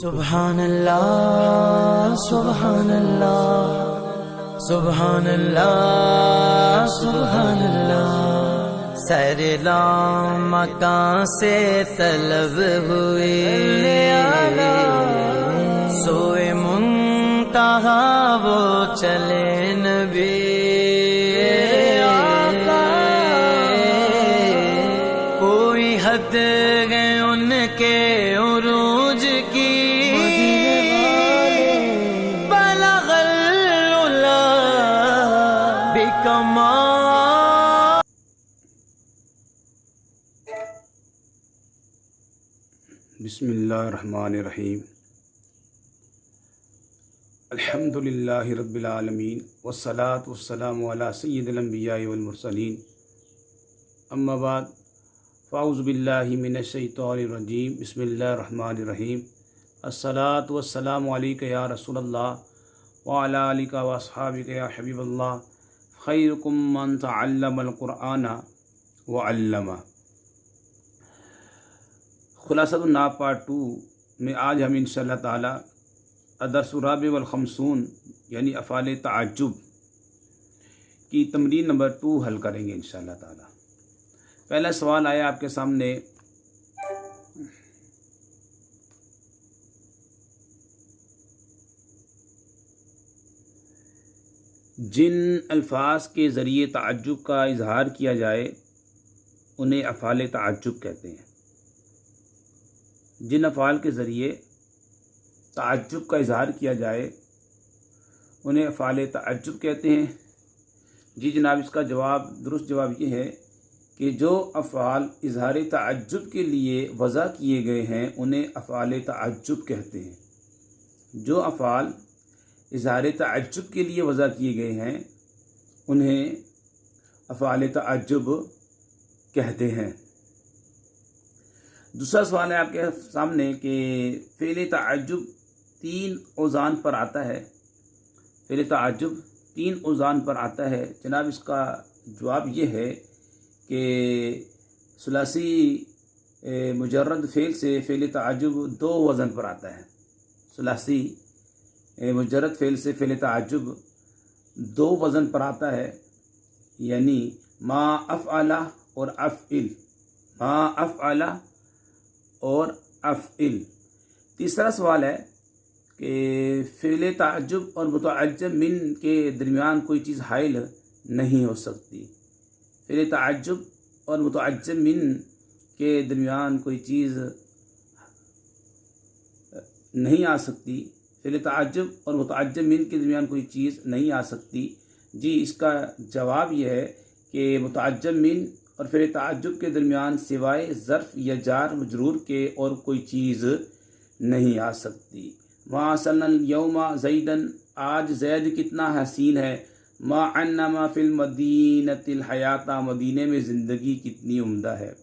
سبحان اللہ سبحان اللہ سبحان اللہ سبحان اللہ، سیر مکان سے طلب ہوئی، سوئے منتہا وہ چلے نبی، کوئی حد ہے ان کے عروج کی، بلغ العلا بکمال۔ بسم اللہ الرحمن الرحیم، الحمد للہ رب العالمین، والصلاة والسلام علی سید الانبیاء والمرسلین، اما بعد فاعوذ باللہ من الشیطان الرجیم، بسم اللہ الرحمن الرحیم، الصلاة والسلام علیک یا رسول اللہ وعلی آلک واصحابک یا حبیب اللہ، خیرکم من تعلم القرآن وعلمہ۔ خلاصۃ الناب پارٹ 2 میں آج ہم انشاءاللہ تعالی الدرس الرابع والخمسون یعنی افعال تعجب کی تمرین نمبر 2 حل کریں گے انشاءاللہ تعالی۔ پہلا سوال آیا آپ کے سامنے، جن الفاظ کے ذریعے تعجب کا اظہار کیا جائے انہیں افعال تعجب کہتے ہیں۔ جن افعال کے ذریعے تعجب کا اظہار کیا جائے انہیں افعال تعجب کہتے ہیں۔ جی جناب، اس کا جواب درست جواب یہ ہے کہ جو افعال اظہار تعجب کے لیے وضع کیے گئے ہیں انہیں افعال تعجب کہتے ہیں۔ جو افعال اظہار تعجب کے لیے وضع کیے گئے ہیں انہیں افعال تعجب کہتے ہیں۔ دوسرا سوال ہے آپ کے سامنے کہ فعل تعجب 3 اوزان پر آتا ہے۔ فعل تعجب 3 اوزان پر آتا ہے۔ جناب، اس کا جواب یہ ہے کہ ثلاثی مجرد فعل سے فعل تعجب 2 وزن پر آتا ہے۔ ثلاثی مجرد فعل سے فعل تعجب 2 وزن پر آتا ہے، یعنی ما افعل اور افعل، ما افعل اور افعل۔ تیسرا سوال ہے کہ فعل تعجب اور متعجب من کے درمیان کوئی چیز حائل نہیں ہو سکتی۔ فعل تعجب اور متعجب من کے درمیان کوئی چیز نہیں آ سکتی۔ فعل تعجب اور متعجب من کے درمیان کوئی چیز نہیں آ سکتی۔ جی، اس کا جواب یہ ہے کہ متعجب من اور فعل تعجب کے درمیان سوائے ظرف یا جار مجرور کے اور کوئی چیز نہیں آ سکتی۔ ما صلی اليوم زیدن، آج زید کتنا حسین ہے۔ ما انما فی المدینۃ الحیات، مدینے میں زندگی کتنی عمدہ ہے۔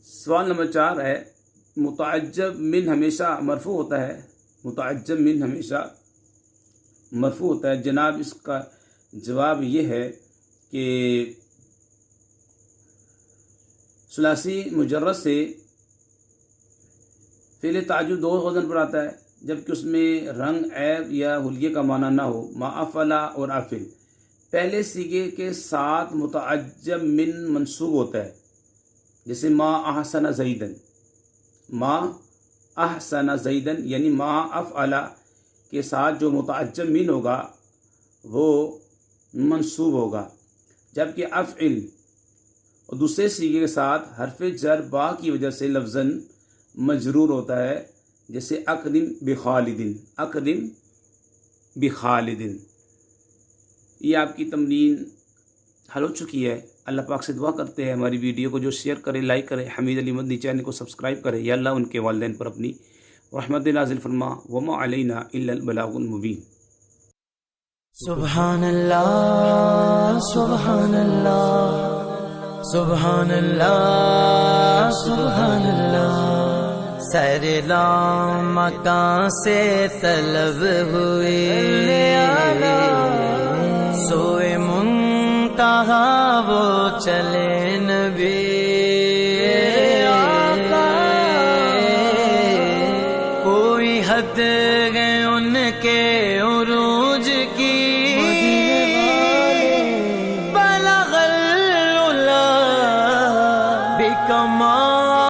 سوال نمبر 4 ہے، متعجب من ہمیشہ مرفوع ہوتا ہے۔ متعجب من ہمیشہ مرفوع ہوتا ہے۔ جناب، اس کا جواب یہ ہے کہ ثلاثی مجرد سے فعل تعجب 2 وزن پر آتا ہے، جبکہ اس میں رنگ، عیب یا حلیے کا معنی نہ ہو۔ ما افعل اور افعل پہلے صیغے کے ساتھ متعجب من منصوب ہوتا ہے، جیسے ما احسن زیدن، ما احسن زیدن، یعنی ما افعل کے ساتھ جو متعجب من ہوگا وہ منصوب ہوگا، جبکہ افعل اور دوسرے صیغے کے ساتھ حرف جر با کی وجہ سے لفظاً مجرور ہوتا ہے، جیسے اکرم بخالدن، اکرم بخالدن۔ یہ آپ کی تمرین حل ہو چکی ہے۔ اللہ پاک سے دعا کرتے ہیں ہماری ویڈیو کو جو شیئر کرے، لائک کرے، حمید علی مدنی چینل کو سبسکرائب کرے۔ یا اللہ ان کے والدین پر اپنی رحمت نازل فرما، وما علینا الا البلاغ المبین۔ سبحان اللہ سبحان اللہ سبحان اللہ سبحان اللہ، سیر مکان سے طلب ہوئی، سوئے منتہا وہ چلے نبی، حد ہے ان کے عروج کی، بلغ العلا بکمال